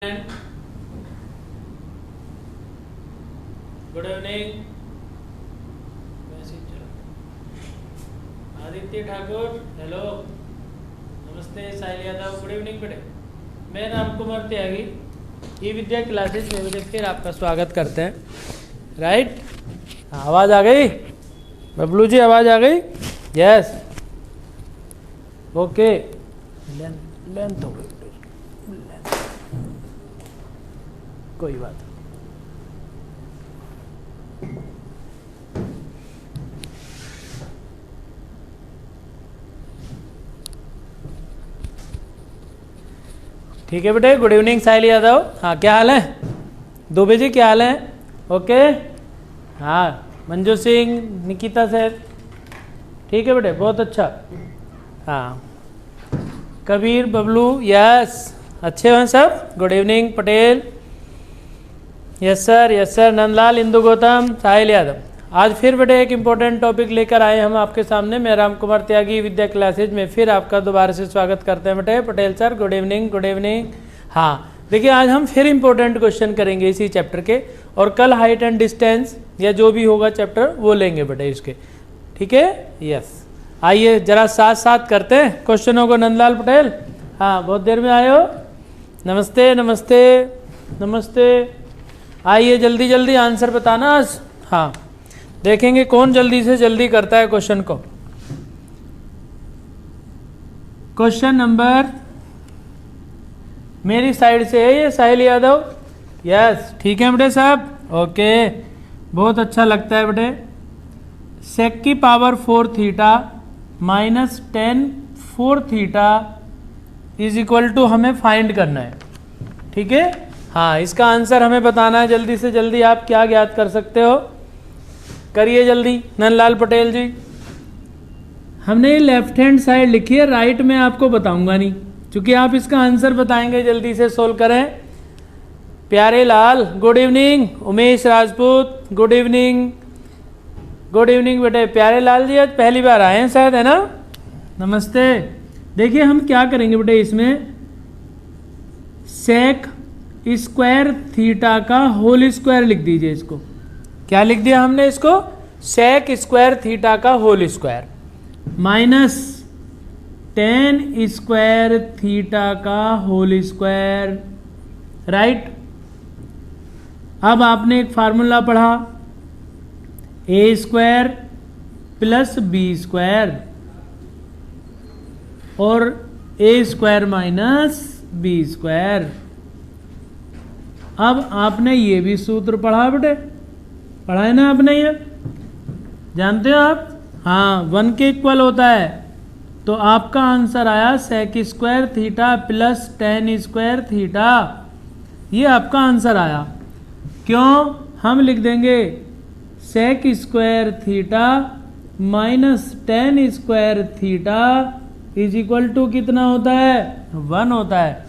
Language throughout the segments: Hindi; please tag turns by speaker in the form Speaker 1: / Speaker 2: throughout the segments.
Speaker 1: Good evening. Aditya Thakur hello, नमस्ते। साहिल यादव गुड इवनिंग बेटे। मैं राम कुमार त्यागी, ई विद्या क्लासेज में मुझे फिर आपका स्वागत करते हैं। राइट, आवाज़ आ गई बबलू जी? आवाज़ आ गई? Yes, okay. लेंथ हो गई, कोई बात नहीं। ठीक है बेटे, गुड इवनिंग साहिल यादव। हाँ, क्या हाल है? दुबे जी क्या हाल है? ओके। हाँ, मंजू सिंह, निकिता सर, ठीक है बेटे, बहुत अच्छा। हाँ, कबीर, बबलू, यस, अच्छे हैं सब। Good evening Patel, yes sir. Nandlal, Indu Gautam, Sahil Yadav. आज फिर बेटे एक इम्पोर्टेंट टॉपिक लेकर आए हम आपके सामने। मैं राम कुमार त्यागी विद्या क्लासेज में फिर आपका दोबारा से स्वागत करते हैं बेटे। Patel sir good evening, good evening. हाँ देखिए, आज हम फिर इम्पोर्टेंट क्वेश्चन करेंगे इसी चैप्टर के, और कल हाइट एंड डिस्टेंस या जो भी होगा चैप्टर वो लेंगे बेटे इसके, ठीक है? यस, आइए जरा साथ साथ करते हैं क्वेश्चनों को। नंदलाल पटेल, हाँ बहुत देर में आए हो। नमस्ते नमस्ते नमस्ते। आइए जल्दी जल्दी आंसर बताना आज। हाँ, देखेंगे कौन जल्दी से जल्दी करता है क्वेश्चन को। क्वेश्चन नंबर मेरी साइड से है ये, साहिल यादव। यस, ठीक है बेटे साहब, ओके, बहुत अच्छा लगता है बेटे। सेक की power 4 theta minus 10 4 theta is equal to हमें फाइंड करना है, ठीक है? हाँ, इसका आंसर हमें बताना है जल्दी से जल्दी। आप क्या ज्ञात कर सकते हो, करिए जल्दी। नंदलाल पटेल जी, हमने ये लेफ्ट हैंड साइड लिखी है, राइट में आपको बताऊंगा नहीं, क्योंकि आप इसका आंसर बताएंगे। जल्दी से सोल्व करें। Pyare Lal good evening. Umesh Rajput good evening, good evening बेटे। प्यारे लाल जी आज पहली बार आए हैं शायद, है ना? नमस्ते। देखिए हम क्या करेंगे बेटे, इसमें सेक स्क्वायर थीटा का होल स्क्वायर लिख दीजिए। इसको क्या लिख दिया हमने? इसको सेक स्क्वायर थीटा का whole square minus 10 square theta का होल स्क्वायर, राइट। अब आपने एक फार्मूला पढ़ा, a square plus B square और a square minus B square. अब आपने ये भी सूत्र पढ़ा बेटे, पढ़ा है ना आपने? ये जानते हो आप? हाँ, 1 के इक्वल होता है। तो आपका आंसर आया sec square theta plus 10 square theta, ये आपका आंसर आया। क्यों? हम लिख देंगे sec square theta minus 10 square theta is equal to कितना होता है? 1 होता है,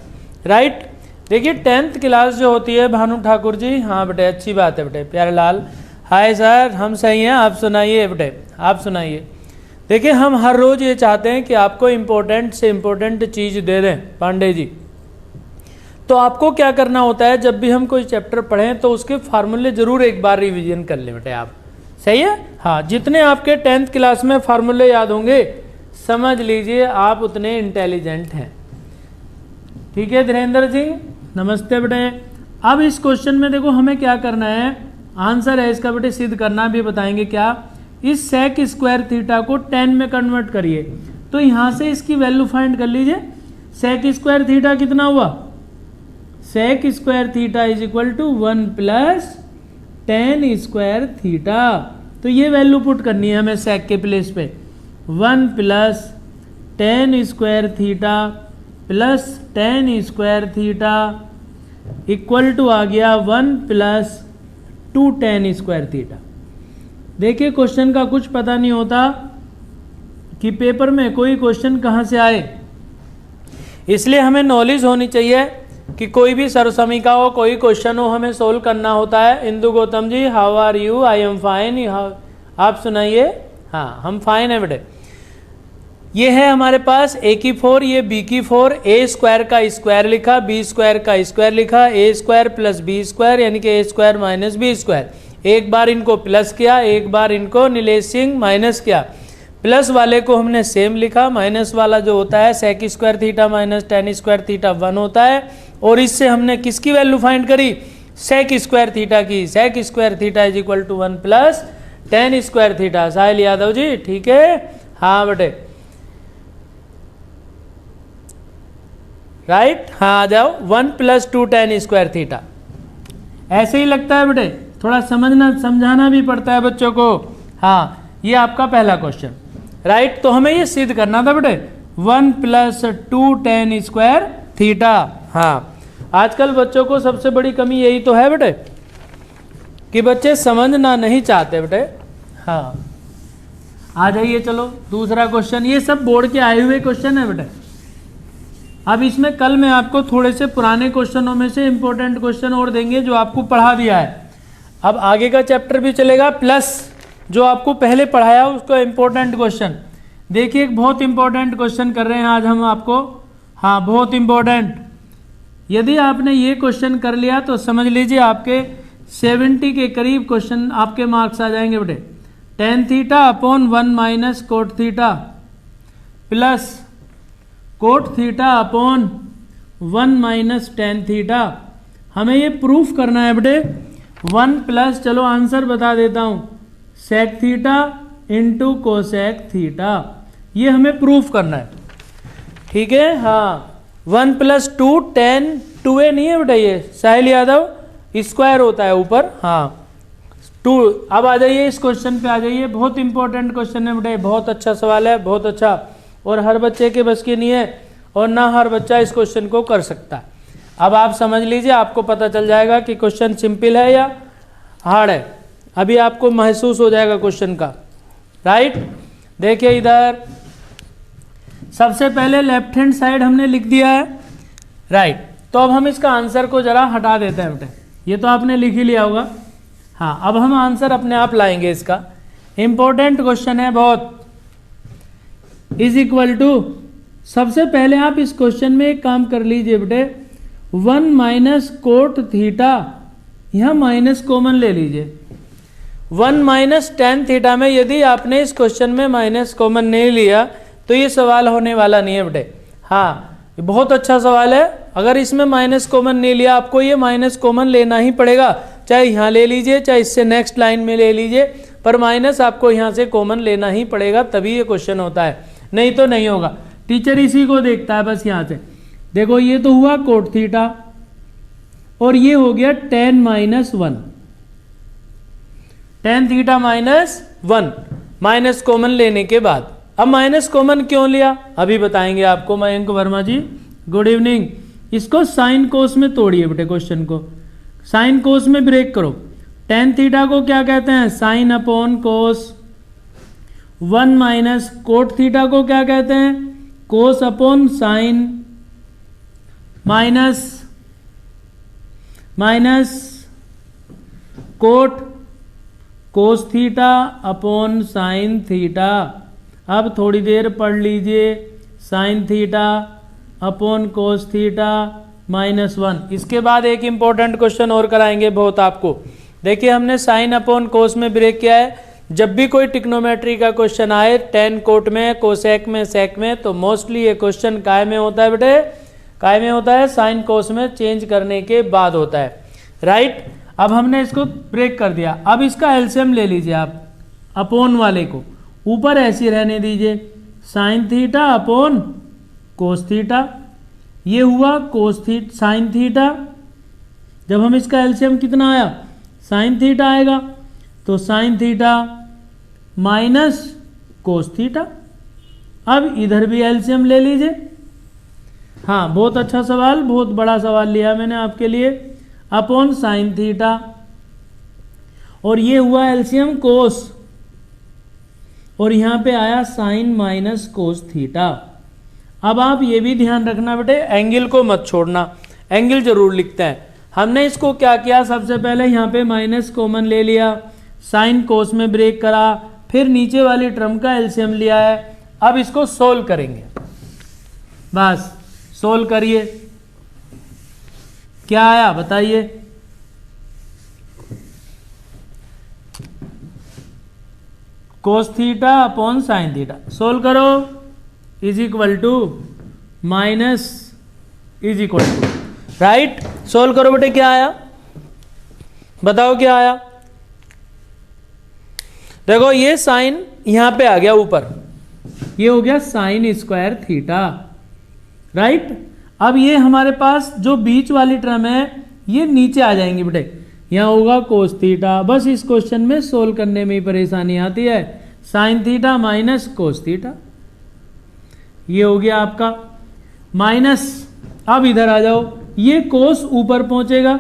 Speaker 1: राइट। देखिए 10th क्लास जो होती है भानु ठाकुर जी, हाँ बेटे अच्छी बात है बेटे। प्यारे लाल हाय सर, हम सही हैं, आप सुनाइए बेटे, आप सुनाइए। देखिए हम हर रोज़ ये चाहते हैं कि आपको इम्पोर्टेंट से इम्पोर्टेंट चीज़ दे दें पांडे जी। तो आपको क्या करना होता है, जब भी हम कोई चैप्टर पढ़ें तो उसके फार्मूले ज़रूर एक बार रिवीजन कर लें बेटे आप, सही है? हाँ, जितने आपके 10th क्लास में फार्मूले याद होंगे समझ लीजिए आप उतने इंटेलिजेंट हैं, ठीक है? धीरेन्द्र जी नमस्ते बेटे। अब इस क्वेश्चन में देखो हमें क्या करना है, आंसर है इसका बेटे, सिद्ध करना भी बताएंगे क्या। इस सेक स्क्वायर थीटा को 10 में कन्वर्ट करिए, तो यहाँ से इसकी वैल्यू फाइंड कर लीजिए। सेक स्क्वायर थीटा कितना हुआ? Sec square theta is equal to 1 plus 10 square theta. तो ये वैल्यू पुट करनी है हमें सेक के प्लेस पे। 1 plus 10 square theta plus 10 square theta equal to आ गया 1 प्लस 210 स्क्वायर थीटा। देखिए क्वेश्चन का कुछ पता नहीं होता कि पेपर में कोई क्वेश्चन कहाँ से आए, इसलिए हमें नॉलेज होनी चाहिए कि कोई भी सर्वसमीका हो, कोई क्वेश्चन हो, हमें सोल्व करना होता है। Indu Gautam ji how are you? I am fine. आप सुनाइए। हाँ हम फाइन है बेटे। ये है हमारे पास a की 4, ये b की 4, a स्क्वायर का स्क्वायर लिखा, b स्क्वायर का स्क्वायर लिखा, a square plus b square यानी कि a square minus b square. एक बार इनको प्लस किया, एक बार इनको नीलेश सिंह माइनस किया। प्लस वाले को हमने सेम लिखा, माइनस वाला जो होता है sec square theta minus tan square theta 1 होता है। और इससे हमने किसकी वैल्यू फाइंड करी? सेक स्क्वायर थीटा की। Sec square theta is equal to 1 plus tan square theta. Sahil Yadav ji ठीक है, हाँ बेटे राइट, हाँ आ जाओ। 1 प्लस 2 टेन स्क्वायर थीटा। ऐसे ही लगता है बेटे, थोड़ा समझाना भी पड़ता है बच्चों को। हाँ ये आपका पहला क्वेश्चन राइट। तो हमें ये सिद्ध करना था बेटे 1 प्लस 2 टेन स्क्वायर थीटा। हाँ आजकल बच्चों को सबसे बड़ी कमी यही तो है बेटे कि बच्चे समझना नहीं चाहते बेटे। हाँ आ जाइए, चलो दूसरा क्वेश्चन। ये सब बोर्ड के आए हुए क्वेश्चन है बेटे। अब इसमें कल मैं आपको थोड़े से पुराने क्वेश्चनों में से इंपॉर्टेंट क्वेश्चन और देंगे जो आपको पढ़ा दिया है। अब आगे का चैप्टर भी चलेगा प्लस जो आपको पहले पढ़ाया उसका इंपॉर्टेंट क्वेश्चन। देखिए एक बहुत इंपॉर्टेंट क्वेश्चन कर रहे हैं आज हम आपको। हाँ बहुत इंपॉर्टेंट। यदि आपने ये क्वेश्चन कर लिया तो समझ लीजिए आपके 70 के करीब क्वेश्चन आपके मार्क्स आ जाएंगे बेटे। Tan theta upon 1 minus cot theta plus cot theta upon 1 minus tan theta. हमें ये प्रूफ करना है बेटे 1 प्लस, चलो आंसर बता देता हूँ, sec theta into cosec theta. ये हमें प्रूफ करना है, ठीक है। हाँ 1 प्लस 2 10 2a नहीं है बेटा, ये साहिल यादव स्क्वायर होता है ऊपर। हाँ 2। अब आ जाइए इस क्वेश्चन पे आ जाइए। बहुत इंपॉर्टेंट क्वेश्चन है बेटा, बहुत अच्छा सवाल है, बहुत अच्छा। और हर बच्चे के बस की नहीं है और ना हर बच्चा इस क्वेश्चन को कर सकता है। अब आप समझ लीजिए, आपको पता चल जाएगा कि क्वेश्चन सिंपल है या हार्ड है। अभी आपको महसूस हो जाएगा क्वेश्चन का राइट। देखिए इधर सबसे पहले लेफ्ट हैंड साइड हमने लिख दिया है राइट। तो अब हम इसका आंसर को जरा हटा देते हैं बेटे। ये तो आपने लिख ही लिया होगा। हाँ अब हम आंसर अपने आप लाएंगे इसका। इंपॉर्टेंट क्वेश्चन है बहुत। इज इक्वल टू, सबसे पहले आप इस क्वेश्चन में एक काम कर लीजिए बेटे, 1 माइनस कोट थीटा, यहाँ माइनस कॉमन ले लीजिए। 1 माइनस टेन थीटा में यदि आपने इस क्वेश्चन में माइनस कॉमन नहीं लिया तो ये सवाल होने वाला नहीं है बेटे। हाँ ये बहुत अच्छा सवाल है। अगर इसमें माइनस कॉमन नहीं लिया, आपको ये माइनस कॉमन लेना ही पड़ेगा, चाहे यहाँ ले लीजिए चाहे इससे नेक्स्ट लाइन में ले लीजिए, पर माइनस आपको यहाँ से कॉमन लेना ही पड़ेगा, तभी ये क्वेश्चन होता है, नहीं तो नहीं होगा। टीचर इसी को देखता है बस। यहाँ से देखो ये तो हुआ कोट थीटा और ये हो गया 10 minus 1, ten theta minus 1, minus common लेने के बाद। अब माइनस कॉमन क्यों लिया अभी बताएंगे आपको मयंक वर्मा जी, गुड इवनिंग। इसको साइन कोस में तोड़िए बेटे, क्वेश्चन को साइन कोस में ब्रेक करो। टेन थीटा को क्या कहते हैं? साइन अपॉन कोस। 1 माइनस कोट थीटा को क्या कहते हैं? कोस अपॉन साइन। माइनस कोट कोस थीटा अपॉन साइन थीटा। अब थोड़ी देर पढ़ लीजिए, sine theta upon cos theta -1। इसके बाद एक इंपॉर्टेंट क्वेश्चन और कराएंगे बहुत आपको। देखिए हमने साइन अपॉन कोस में ब्रेक किया है। जब भी कोई टिक्नोमेट्री का क्वेश्चन आए, टेन कोट में, कोसेक में, सेक में, तो मोस्टली ये क्वेश्चन काय में होता है बेटे? काय में होता है? साइन कोस में चेंज करने के बाद होता है राइट। अब हमने इसको ब्रेक कर दिया। अब इसका एलसीएम ले लीजिए आप, अपॉन वाले को ऊपर ऐसे रहने दीजिए, sine theta upon cos theta. ये हुआ कोस थीटा साइन थीटा। जब हम इसका एलसीएम कितना आया? साइन थीटा आएगा, तो sign theta minus cos theta. अब इधर भी एलसीएम ले लीजिए। हाँ बहुत अच्छा सवाल, बहुत बड़ा सवाल लिया मैंने आपके लिए। अपॉन साइन थीटा और ये हुआ एलसीएम कोस, और यहाँ पे आया साइन माइनस कोस थीटा। अब आप ये भी ध्यान रखना बेटे, एंगल को मत छोड़ना, एंगल जरूर लिखते हैं। हमने इसको क्या किया? सबसे पहले यहाँ पे माइनस कॉमन ले लिया, साइन कोस में ब्रेक करा, फिर नीचे वाली टर्म का एलसीएम लिया है, अब इसको सोल्व करेंगे, बस सोल्व करिए। क्या आया बताइए? Cos theta upon sine theta, solve करो, is equal to minus is equal to, right. Solve करो बेटे, क्या आया बताओ, क्या आया? देखो ये साइन यहां पे आ गया ऊपर, ये हो गया साइन स्क्वायर थीटा, राइट। अब ये हमारे पास जो बीच वाली टर्म है ये नीचे आ जाएंगी बेटे, यहाँ होगा कोस थीटा। बस इस क्वेश्चन में सोल्व करने में ही परेशानी आती है, sign theta minus cos theta, ये हो गया आपका माइनस। अब इधर आ जाओ, ये कोस ऊपर पहुंचेगा,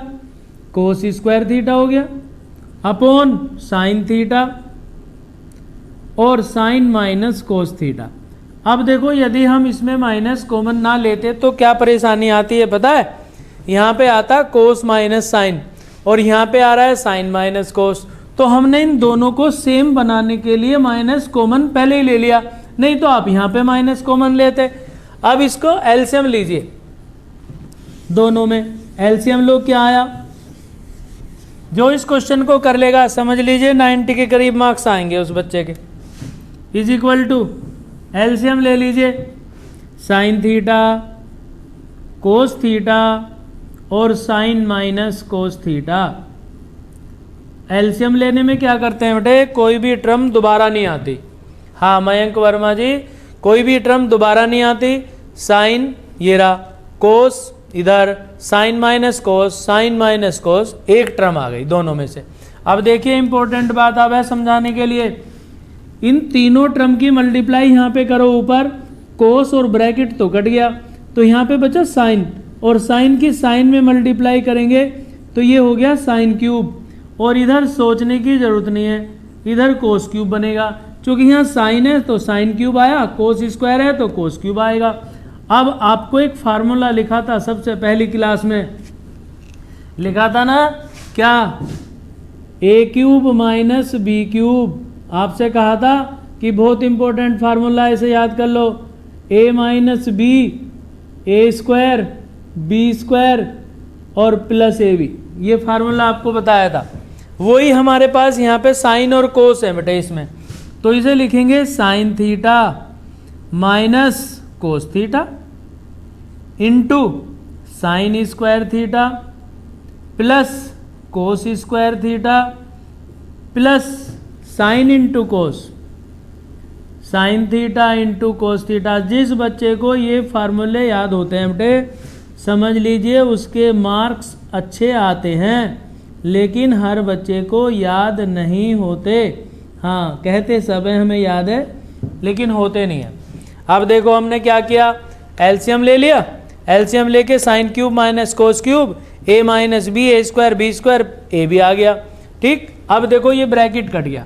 Speaker 1: कोस स्क्वायर थीटा हो गया अपॉन साइन थीटा और साइन माइनस कोस थीटा। अब देखो यदि हम इसमें माइनस कॉमन ना लेते तो क्या परेशानी आती है पता है? यहाँ पे आता कोस माइनस साइन और यहाँ पे आ रहा है साइन माइनस कोस, तो हमने इन दोनों को सेम बनाने के लिए माइनस कॉमन पहले ही ले लिया, नहीं तो आप यहाँ पे माइनस कॉमन लेते। अब इसको एलसीएम लीजिए, दोनों में एलसीएम लो, क्या आया? जो इस क्वेश्चन को कर लेगा समझ लीजिए 90 के करीब मार्क्स आएंगे उस बच्चे के। इज इक्वल टू एलसीएम ले लीजिए, साइन थीटा कोस थीटा और sine minus cos theta. LCM लेने में क्या करते हैं बेटे, कोई भी टर्म दोबारा नहीं आती। हाँ मयंक वर्मा जी, कोई भी टर्म दोबारा नहीं आती। साइन ये रहा, कोस इधर, sine minus cos, sine minus cos, एक टर्म आ गई दोनों में से। अब देखिए इंपॉर्टेंट बात अब है समझाने के लिए, इन तीनों टर्म की मल्टीप्लाई यहाँ पे करो, ऊपर कोस और ब्रैकेट तो कट गया, तो यहाँ पे बचा साइन, और साइन की साइन में मल्टीप्लाई करेंगे तो ये हो गया साइन क्यूब, और इधर सोचने की जरूरत नहीं है, इधर कोस क्यूब बनेगा, क्योंकि यहाँ साइन है तो साइन क्यूब आया, कोस स्क्वायर है तो कोस क्यूब आएगा। अब आपको एक फार्मूला लिखा था सबसे पहली क्लास में, लिखा था ना क्या, ए क्यूब माइनस बी क्यूब। आपसे कहा था कि बहुत इंपॉर्टेंट फार्मूला, इसे याद कर लो, ए माइनस बी ए स्क्वायर बी स्क्वायर और प्लस ए बी, ये फार्मूला आपको बताया था। वही हमारे पास यहाँ पे साइन और कोस है बेटे इसमें, तो इसे लिखेंगे sign theta minus cos theta into sign square theta plus cos square theta plus sine into cos, sine theta into cos theta. जिस बच्चे को ये फार्मूले याद होते हैं बेटे समझ लीजिए उसके मार्क्स अच्छे आते हैं, लेकिन हर बच्चे को याद नहीं होते। हाँ कहते सब है हमें याद है, लेकिन होते नहीं है। अब देखो हमने क्या किया, एलसीएम ले लिया, एलसीएम लेके sine cube minus cos cube, a minus B A square B square, a भी आ गया, ठीक। अब देखो ये ब्रैकेट कट गया,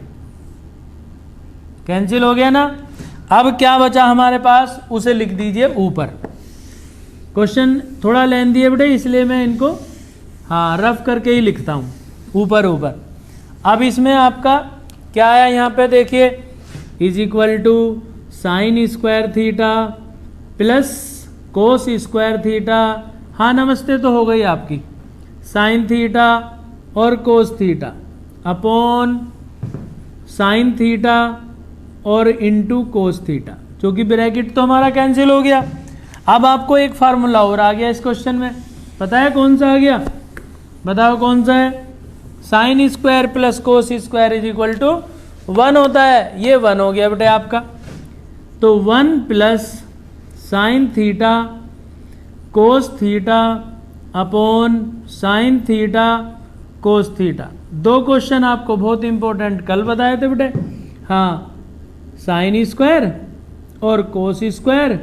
Speaker 1: कैंसिल हो गया ना। अब क्या बचा हमारे पास, उसे लिख दीजिए ऊपर। क्वेश्चन थोड़ा लेंथी है बेटे इसलिए मैं इनको हाँ रफ करके ही लिखता हूँ, ऊपर ऊपर। अब इसमें आपका क्या आया यहाँ पे देखिए, is equal to sine square theta plus cos square theta, हाँ नमस्ते तो हो गई आपकी, साइन थीटा और cos theta upon sine theta और इंटू कोस थीटा, क्योंकि ब्रैकेट तो हमारा कैंसिल हो गया। अब आपको एक फार्मूला और आ गया इस क्वेश्चन में, पता है कौन सा आ गया, बताओ कौन सा है, sine square plus cos square is equal to 1 होता है, ये 1 हो गया बेटे आपका। तो 1 plus sine theta cos theta upon sine theta cos theta. दो क्वेश्चन आपको बहुत इंपॉर्टेंट कल बताए थे बेटे, हाँ साइन स्क्वायर और cos square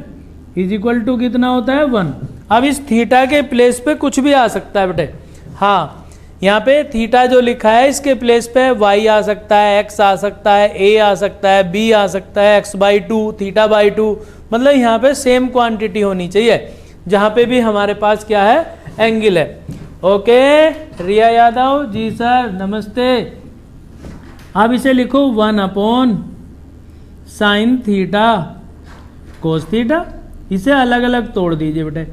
Speaker 1: is equal to कितना होता है 1। अब इस थीटा के प्लेस पे कुछ भी आ सकता है बेटे, हाँ यहाँ पे थीटा जो लिखा है इसके प्लेस पे y आ सकता है, x आ सकता है, a आ सकता है, b आ सकता है, x/2 थीटा/2, मतलब यहाँ पे सेम क्वांटिटी होनी चाहिए जहाँ पे भी हमारे पास क्या है एंगल है। ओके रिया यादव जी सर नमस्ते। अब इसे लिखो 1 upon sine theta cos theta. इसे अलग अलग तोड़ दीजिए बेटे।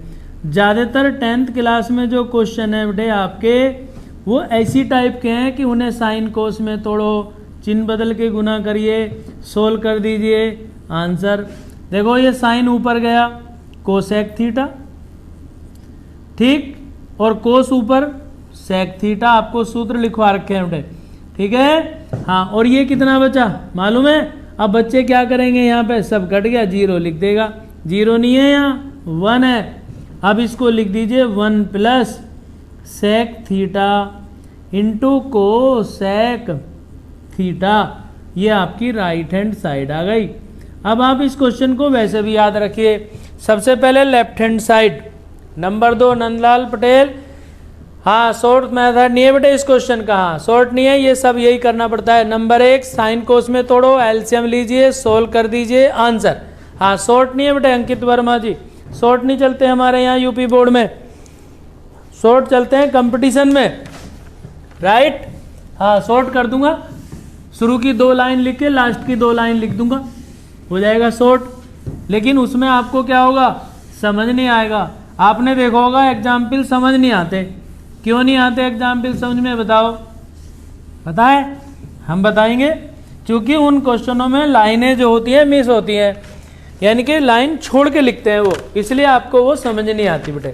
Speaker 1: ज़्यादातर 10th क्लास में जो क्वेश्चन है बेटे आपके वो ऐसी टाइप के हैं कि उन्हें साइन कोस में तोड़ो, चिन्ह बदल के गुना करिए, सोल्व कर दीजिए आंसर। देखो ये साइन ऊपर गया कोसेक थीटा, ठीक, और कोस ऊपर सेक थीटा, आपको सूत्र लिखवा रखे हैं बेटे, ठीक है। हाँ, और ये कितना बचा मालूम है? अब बच्चे क्या करेंगे, यहाँ पे सब कट गया, 0 लिख देगा। 0 नहीं है, यहाँ 1 है। अब इसको लिख दीजिए 1 plus sec theta into cosec theta. ये आपकी राइट हैंड साइड आ गई। अब आप इस क्वेश्चन को वैसे भी याद रखिए। सबसे पहले left hand side, number 2 Nandlal Patel. हाँ, शॉर्ट मेथड नहीं है बेटे इस क्वेश्चन का, हाँ शॉर्ट नहीं है, ये सब यही करना पड़ता है। नंबर 1 साइन कोस में तोड़ो, एलसीएम लीजिए, सोल्व कर दीजिए आंसर। हाँ, शॉर्ट नहीं है बेटे अंकित वर्मा जी, शॉर्ट नहीं चलते हमारे यहाँ यूपी बोर्ड में, शॉर्ट चलते हैं कंपटीशन में, राइट। हाँ, शॉर्ट कर दूंगा, शुरू की 2 लाइन लिख के लास्ट की 2 लाइन लिख दूंगा, हो जाएगा शॉर्ट। लेकिन उसमें आपको क्या होगा, समझ नहीं आएगा। आपने देखा होगा एग्जाम्पल समझ नहीं आते। क्यों नहीं आते एग्जाम्पल समझ में, बताओ? पता है? हम बताएंगे। क्योंकि उन क्वेश्चनों में लाइनें जो होती है मिस होती हैं, यानी कि लाइन छोड़ के लिखते हैं वो, इसलिए आपको वो समझ नहीं आती बेटे,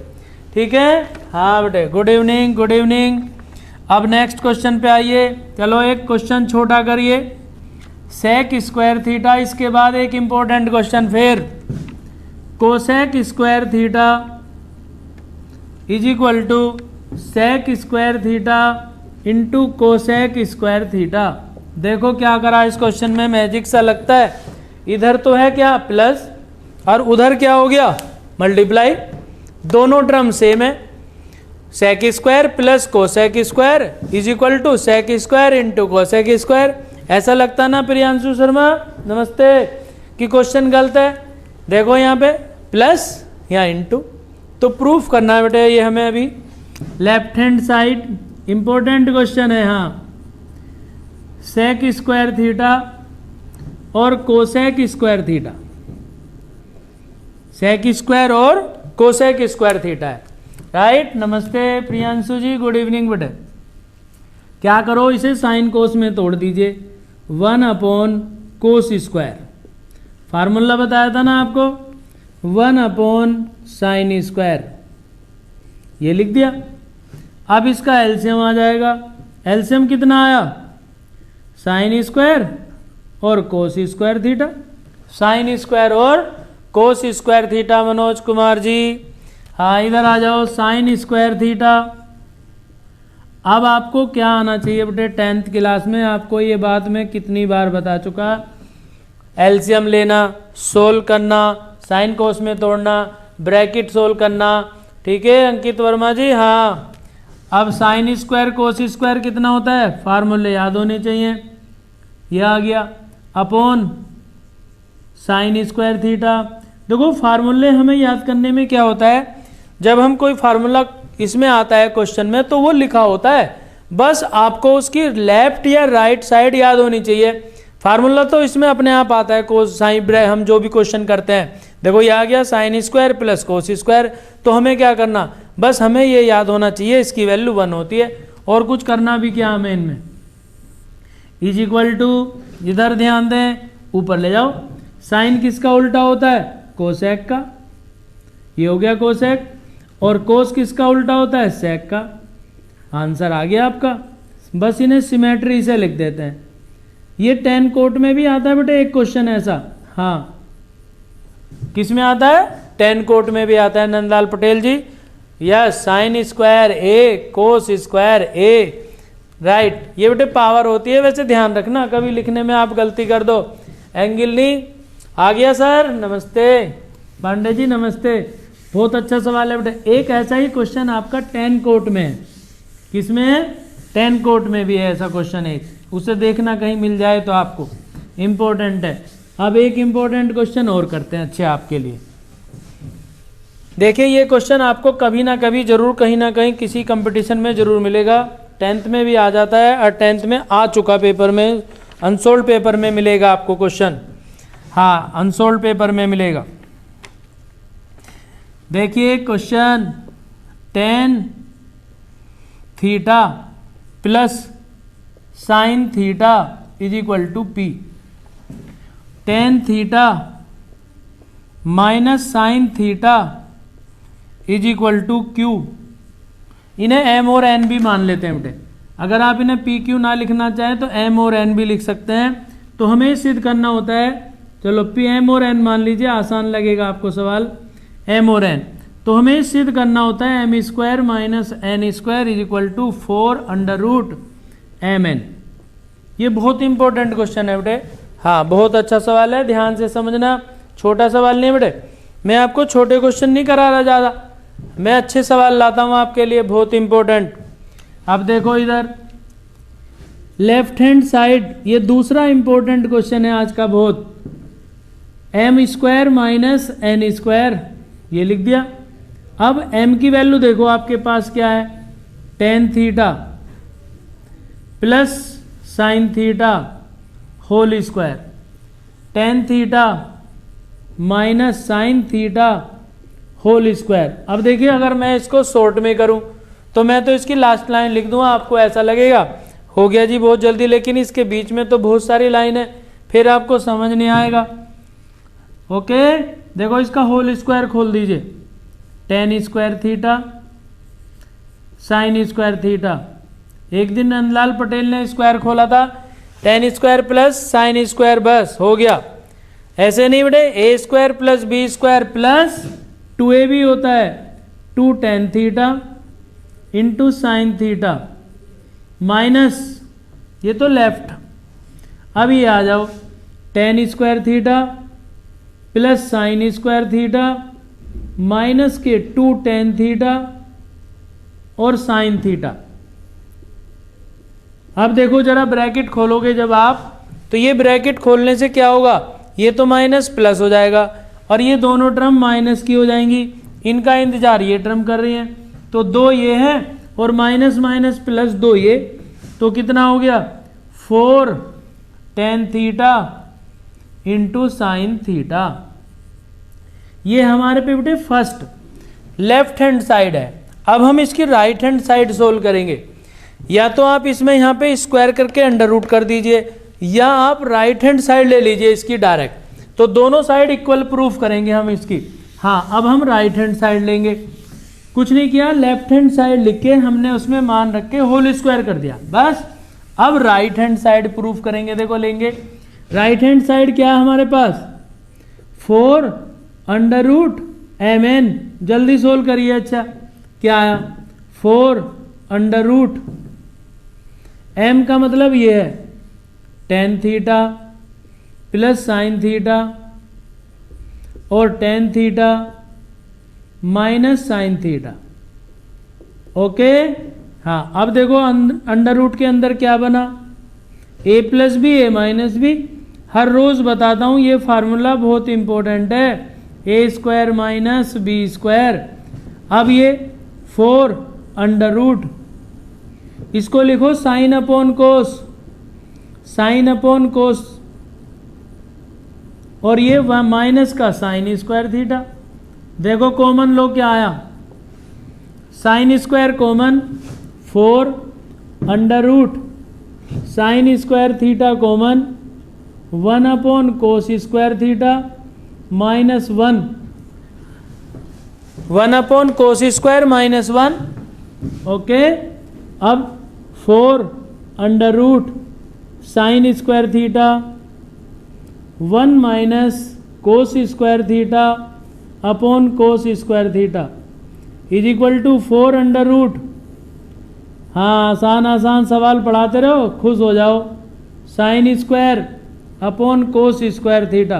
Speaker 1: ठीक है। हाँ बेटे, गुड इवनिंग, गुड इवनिंग। अब नेक्स्ट क्वेश्चन पे आइए। चलो एक क्वेश्चन छोटा करिए, सेक स्क्वायर थीटा। इसके बाद एक इंपॉर्टेंट क्वेश्चन फिर, cosec square theta is equal to sec square theta into cosec square theta. देखो क्या करा इस क्वेश्चन में, मैजिक सा लगता है। इधर तो है क्या प्लस, और उधर क्या हो गया मल्टीप्लाई, दोनों टर्म सेम है। Sec square plus cosec square is equal to sec square into cosec square. ऐसा लगता ना प्रियांशु शर्मा, नमस्ते, कि क्वेश्चन गलत है। देखो यहाँ पे प्लस यहाँ इंटू, तो प्रूफ करना है बेटे ये हमें अभी। Left hand side important question है। हाँ, सेक स्क्वायर थीटा और cosec square theta, sec square और कोसेक स्क्वायर थीटा है, राइट। नमस्ते प्रियांशु जी, गुड इवनिंग बेटे। क्या करो, इसे साइन कोस में तोड़ दीजिए, 1 अपॉन कोस स्क्वायर। फार्मूला बताया था ना आपको, 1 अपॉन साइन स्क्वायर, ये लिख दिया। अब इसका एलसीएम आ जाएगा। एलसीएम कितना आया, साइन स्क्वायर और cos square theta, sine square और cos square theta. Manoj Kumar ji, हाँ इधर आ जाओ, साइन स्क्वायर थीटा। अब आपको क्या आना चाहिए बेटे, 10th क्लास में आपको ये बात मैं कितनी बार बता चुका, एलसीएम लेना, सोल्व करना, साइन कोस में तोड़ना, ब्रैकेट सोल्व करना, ठीक है अंकित वर्मा जी। हाँ, अब साइन स्क्वायर कोस स्क्वायर कितना होता है, फार्मूले याद होने चाहिए। यह आ गया अपॉन साइन स्क्वायर थीटा। देखो फार्मूले हमें याद करने में क्या होता है, जब हम कोई फार्मूला इसमें आता है क्वेश्चन में तो वो लिखा होता है, बस आपको उसकी लेफ्ट या राइट साइड याद होनी चाहिए। फार्मूला तो इसमें अपने आप आता है, कोस साइन, हम जो भी क्वेश्चन करते हैं। देखो ये आ गया sign square plus cos square, तो हमें क्या करना, बस हमें ये याद होना चाहिए इसकी वैल्यू 1 होती है, और कुछ करना भी क्या हमें इनमें। इज इक्वल टू, इधर ध्यान दें, ऊपर ले जाओ, साइन किसका उल्टा होता है, कोसेक का, ये हो गया कोसेक, और कोस किसका उल्टा होता है, सेक का। आंसर आ गया आपका। बस इन्हें सिमेट्री से लिख देते हैं। ये 10 कोट में भी आता है बेटे एक क्वेश्चन ऐसा। हाँ, किस में आता है, 10 कोट में भी आता है नंदलाल पटेल जी। यस, साइन स्क्वायर ए कोस स्क्वायर ए, राइट। ये बेटे पावर होती है, वैसे ध्यान रखना कभी लिखने में आप गलती कर दो। एंगल नहीं आ गया सर, नमस्ते पांडे जी, नमस्ते। बहुत अच्छा सवाल है बेटे। एक ऐसा ही क्वेश्चन आपका 10 कोट में है। किसमें है, 10 कोट में भी है ऐसा क्वेश्चन एक, उसे देखना कहीं मिल जाए तो आपको, इम्पोर्टेंट है। अब एक इम्पोर्टेंट क्वेश्चन और करते हैं अच्छे आपके लिए। देखिए ये क्वेश्चन आपको कभी ना कभी जरूर कहीं ना कहीं किसी कंपटीशन में जरूर मिलेगा। 10th में भी आ जाता है, और 10th में आ चुका पेपर में, अनसोल्ड पेपर में मिलेगा आपको क्वेश्चन। हाँ, अनसोल्ड पेपर में मिलेगा। देखिए question, tan theta plus sine theta is equal to P. Tan theta minus sine theta is equal to Q. इन्हें एम और एन भी मान लेते हैं बेटे। अगर आप इन्हें पी क्यू ना लिखना चाहें तो एम और एन भी लिख सकते हैं। तो हमें सिद्ध करना होता है, चलो पी एम और एन मान लीजिए, आसान लगेगा आपको सवाल, एम और एन। तो हमें सिद्ध करना होता है M square minus N square is equal to 4 under root M N. ये बहुत इंपॉर्टेंट क्वेश्चन है बेटे। हाँ, बहुत अच्छा सवाल है, ध्यान से समझना। छोटा सवाल नहीं बेटे, मैं आपको छोटे क्वेश्चन नहीं करा रहा ज़्यादा, मैं अच्छे सवाल लाता हूँ आपके लिए, बहुत इंपॉर्टेंट। अब देखो इधर लेफ्ट हैंड साइड, ये दूसरा इंपॉर्टेंट क्वेश्चन है आज का बहुत। M square minus N square, ये लिख दिया। अब एम की वैल्यू देखो आपके पास क्या है, tan theta plus sine theta whole square. Tan theta minus sine theta whole square. अब देखिए अगर मैं इसको शॉर्ट में करूं तो मैं तो इसकी लास्ट लाइन लिख दूंगा, आपको ऐसा लगेगा हो गया जी बहुत जल्दी, लेकिन इसके बीच में तो बहुत सारी लाइन है, फिर आपको समझ नहीं आएगा। ओके, देखो इसका होल स्क्वायर खोल दीजिए, tan square theta sine square theta. एक दिन नंदलाल पटेल ने स्क्वायर खोला था, tan square plus sine square, बस हो गया। ऐसे नहीं बेटे, a square plus B square plus 2a भी होता है, 2 tan theta into sine theta minus, ये तो लेफ्ट। अब ये आ जाओ, tan square theta plus sine square theta minus के 2 टेन थीटा और साइन थीटा। अब देखो जरा ब्रैकेट खोलोगे जब आप, तो ये ब्रैकेट खोलने से क्या होगा, ये तो माइनस प्लस हो जाएगा और ये दोनों टर्म माइनस की हो जाएंगी। इनका इंतजार ये टर्म कर रही हैं, तो 2 ये है और माइनस माइनस प्लस 2 ये, तो कितना हो गया 4 ten theta into sine theta. ये हमारे पे बेटे फर्स्ट लेफ्ट हैंड साइड है। अब हम इसकी राइट हैंड साइड सोल्व करेंगे। या तो आप इसमें यहाँ पे स्क्वायर करके अंडर रूट कर दीजिए, या आप राइट हैंड साइड ले लीजिए इसकी डायरेक्ट, तो दोनों साइड इक्वल प्रूफ करेंगे हम इसकी। हाँ, अब हम राइट हैंड साइड लेंगे, कुछ नहीं किया, लेफ्ट हैंड साइड लिख के हमने उसमें मान रख के होल स्क्वायर कर दिया, बस। अब राइट हैंड साइड प्रूफ करेंगे, देखो लेंगे राइट हैंड साइड क्या है हमारे पास, 4 अंडर रूट एम एन। जल्दी सोल्व करिए। अच्छा क्या आया, 4 अंडर रूट एम का मतलब ये है tan theta plus sine theta और tan theta minus sine theta. Okay, हाँ अब देखो अंडर रूट के अंदर क्या बना, a plus B A minus b. हर रोज बताता हूं ये फार्मूला बहुत इंपॉर्टेंट है, a square minus B square. अब ये 4 अंडर रूट, इसको लिखो sine upon cos, sine upon cos, और ये माइनस का साइन स्क्वायर थीटा। देखो कॉमन लो क्या आया, sine square common, 4 under root sine square theta common, 1 upon cos square theta minus 1, 1 upon cos square minus 1। Okay, अब 4 under root sine square theta 1 minus cos square theta upon cos square theta is equal to 4 under root. हाँ, आसान आसान सवाल पढ़ाते रहो, खुश हो जाओ। Sine square upon cos square theta.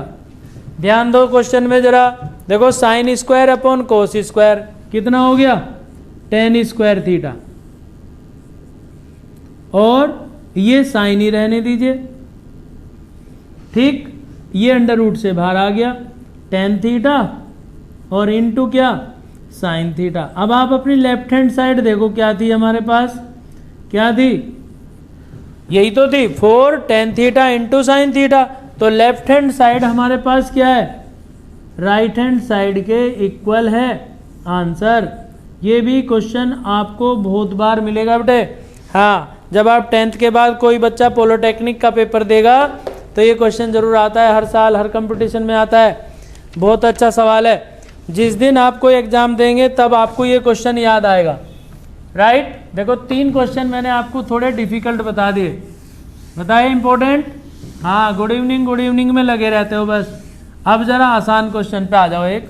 Speaker 1: ध्यान दो क्वेश्चन में जरा, देखो sine square upon cos square कितना हो गया, टेन स्क्वायर थीटा, और ये साइन ही रहने दीजिए, ठीक। ये अंडर रूट से बाहर आ गया, टेन थीटा और इनटू क्या, साइन थीटा। अब आप अपनी लेफ्ट हैंड साइड देखो क्या थी हमारे पास, क्या थी, यही तो थी 4 ten theta into sine theta. तो लेफ्ट हैंड साइड हमारे पास क्या है, राइट हैंड साइड के इक्वल है। आंसर। ये भी क्वेश्चन आपको बहुत बार मिलेगा बेटे। हाँ, जब आप 10th के बाद कोई बच्चा पॉलिटेक्निक का पेपर देगा तो ये क्वेश्चन जरूर आता है, हर साल हर कंपटीशन में आता है। बहुत अच्छा सवाल है। जिस दिन आप कोई एग्जाम देंगे तब आपको ये क्वेश्चन याद आएगा, राइट। देखो 3 क्वेश्चन मैंने आपको थोड़े डिफिकल्ट बता दिए, बताए इंपॉर्टेंट। हाँ, गुड इवनिंग में लगे रहते हो बस। अब जरा आसान क्वेश्चन पे आ जाओ। एक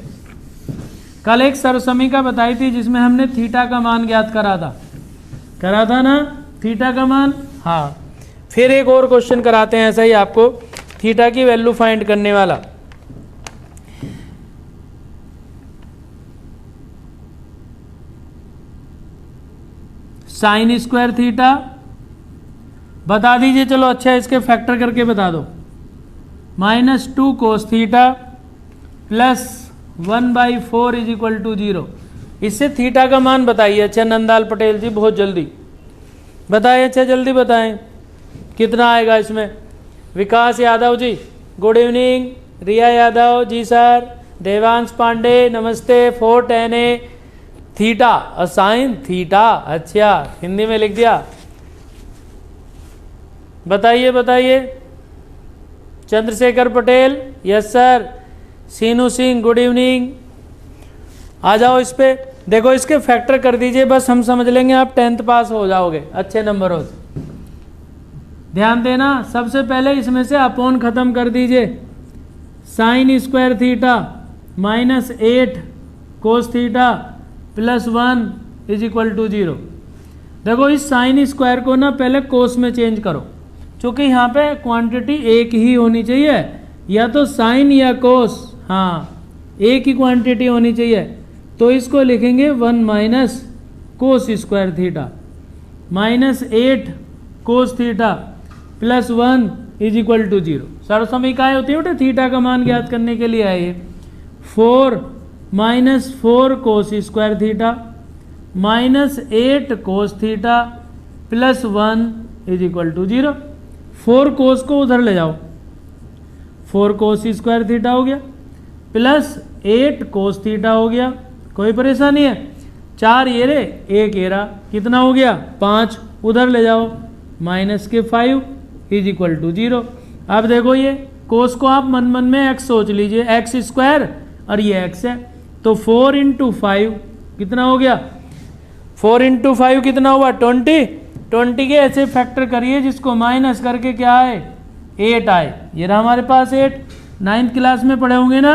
Speaker 1: कल एक सरसमी का बताई थी जिसमें हमने थीटा का मान ज्ञात करा था ना, थीटा का मान। हाँ, फिर एक और क्वेश्चन कराते हैं ऐसा ही आपको, थीटा की वैल्यू फाइंड करने वाला। साइन स्क्वायर थीटा बता दीजिए। चलो अच्छा, इसके फैक्टर करके बता दो। -2 कोस थीटा प्लस 1/4 = 0। इससे थीटा का मान बताइए। अच्छा नंदलाल पटेल जी, बहुत जल्दी बताएं। अच्छा जल्दी बताएं कितना आएगा इसमें। Vikas Yadav ji good evening. Riya Yadav ji sir. Devansh Pandey नमस्ते। 4 tan A थीटा और साइन थीटा। अच्छा हिंदी में लिख दिया। बताइए। Chandrashekhar Patel yes sir. Seenu Singh good evening. आ जाओ इस पे। देखो इसके फैक्टर कर दीजिए, बस हम समझ लेंगे आप 10th पास हो जाओगे अच्छे नंबरों से। ध्यान देना, सबसे पहले इसमें से अपॉन खत्म कर दीजिए। Sign square theta -8 cos theta plus 1 = 0। देखो इस साइन स्क्वायर को ना पहले कोस में चेंज करो, क्योंकि यहाँ पे क्वांटिटी एक ही होनी चाहिए, या तो साइन या कोस। हाँ, एक ही क्वांटिटी होनी चाहिए। तो इसको लिखेंगे 1 - कोस square theta -8 cos theta plus 1 = 0। सर्वसमीकाएँ होती है बेटे थीटा का मान ज्ञात करने के लिए है ये। 4 - 4 कोस square theta -8 cos theta plus 1 = 0। 4 कोस को उधर ले जाओ, 4 कोस स्क्वायर थीटा हो गया प्लस 8 कोस थीटा हो गया। कोई परेशानी है। 4 ये रे 1 ये रहा, कितना हो गया 5। उधर ले जाओ -5 = 0। अब देखो ये कोस को आप मन में x सोच लीजिए, x स्क्वायर और ये x है, तो 4 × 5 कितना हो गया। 4 × 5 कितना हुआ 20 के ऐसे फैक्टर करिए जिसको माइनस करके क्या आए 8 आए। ये रहा हमारे पास 8। 9th क्लास में पढ़े होंगे ना।